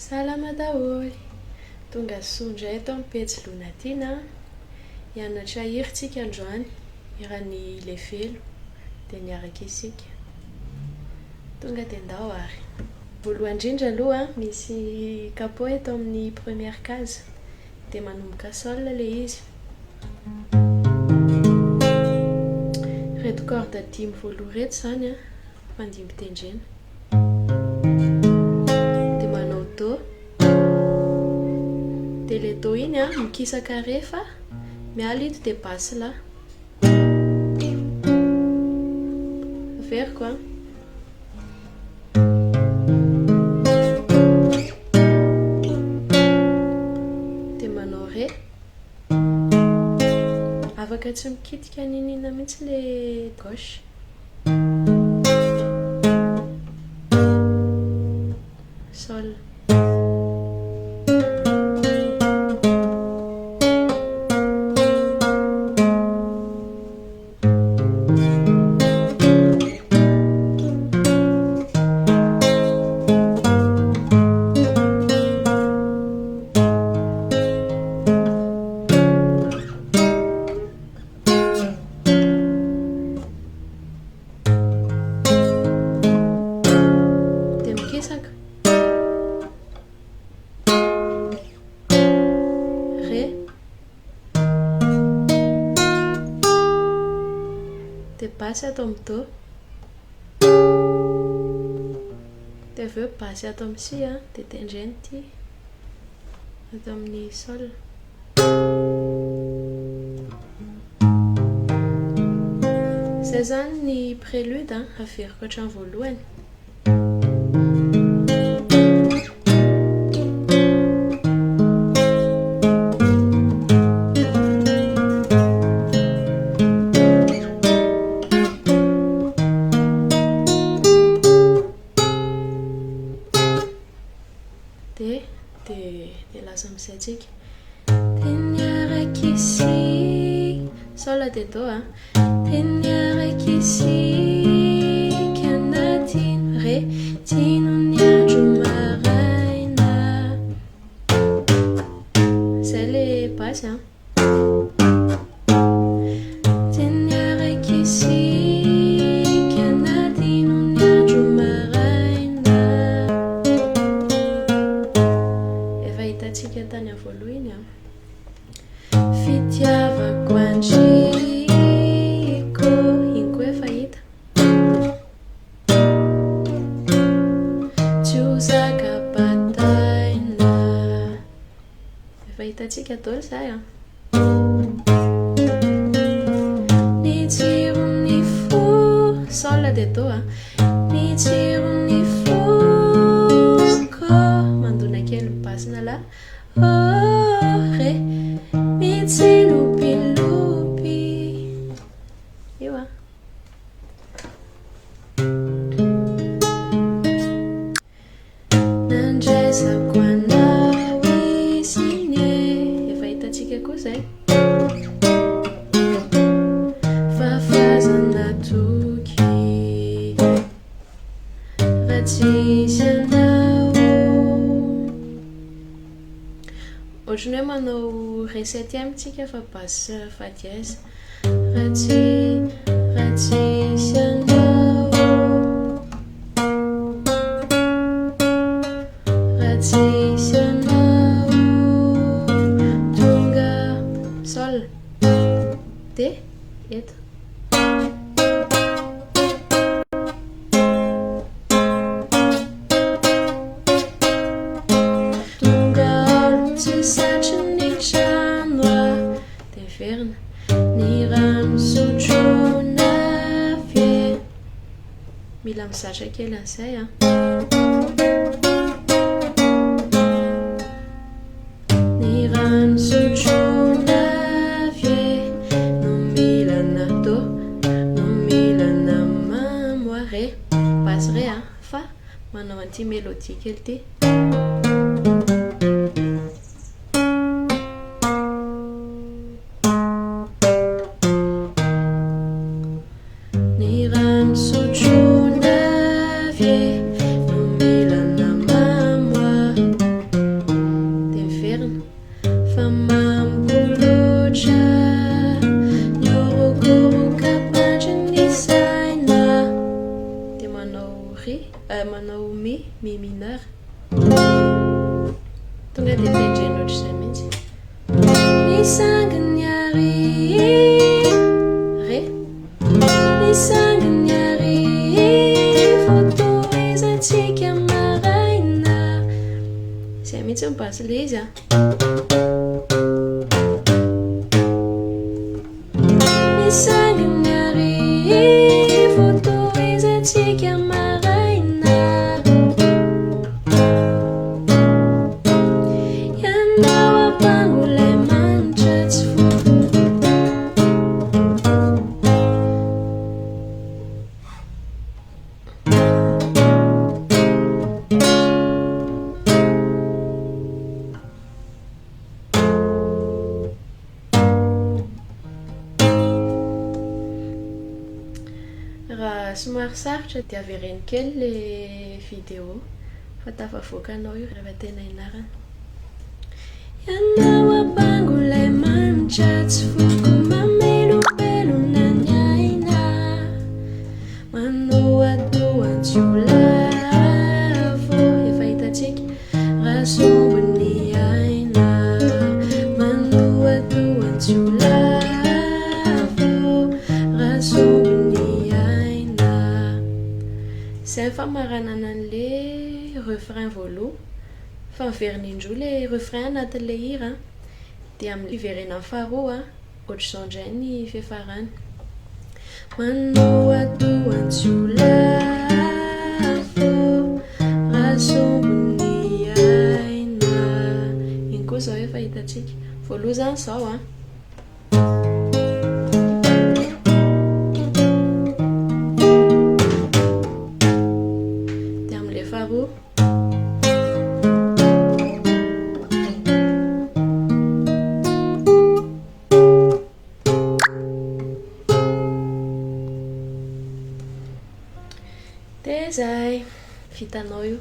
Salama daholy, tonga sondray eto amin'ny pejy Lonatina. Hianatra hira tsika androany, hiran'ny Lefelo, dia niaraka isika. Tonga dia ndao ary. Voalohany indrindra aloha misy capot eto amin'ny première case, dia manomboka sol le izy. Reto corde dimy voaloha reto zany mandimby tendrena. Dia manao do. Dia le do iny mikisaka rehefa miala ito dia basse la. Averiko dia manao ré. Afaka tsy mikitika ninina mihitsy le gauche. Sol. Dia basy ato amin'ny do. Dia avy eo basy ato amin'ny si dia tendreny ty ato amin'ny sol. Zay zany ny prélude averiko hatramin'ny voalohany. Dia lasa amin'izay tsika. Dia niaraka isika sol dia do dia niaraka isika anatiny ré tiano ny andro maraina. Zay le basy dia niaraka isika anatiny ny andro maraina. Hitantsika tany voalohany fitiavako andriko, iny koa efa hita. Tsy ho zakabataina. Efa hitantsika daholo zay Ny tsiron'ny fo sol dia do ny tsiron'ny foko mandona kely basina la. Ré mitsilopilopy. Io nandraisako anao isiny. Efa hitantsika koa zay. Fafazana toky raha tsisy anao. Ohatrany hoe manao ré septième tsika fa basse fa dièse. Raha tsisy anao, raha tsisy anao, tonga sol dia eto. Ny rano sotrona mila mizatra kely an'izay Ny rano sotrona no milana do, no milana mamoire. Basse ré fa manao anti mélodie kely ty. Ny rano sotrona no milana mamoire. mineur tonga dia tendreny ohatr'izay mihitsy nisangany ary re nisangany ary fotoizatsika maraina zay mihitsy mibasy le izy a nisangany ary fotoizatsika maraina ianao apango lay manitra tsy fo raha somary sarotra dia avereny kely le vidéo fa tafavoakanao io rehefa tena inarana ianao apango lay manitra tsy foko mamelobelona ny aina manoatoan-tsiolavo efa hitatsika raha sombony aina manoatoan-tsiolavo raha sombony aina zay famaranana an'le refrain voaloha fa miverinindroa le refrain anatin'le hira dia amin'ny iverena amin'ny faharoa ohatr'izao indray ny fiafarany manoatoan-tsiolavo raha sombony aina iny koa zao efa hitatsika voaloha zany zao a dia amin'le faharoa dia zay vitanao io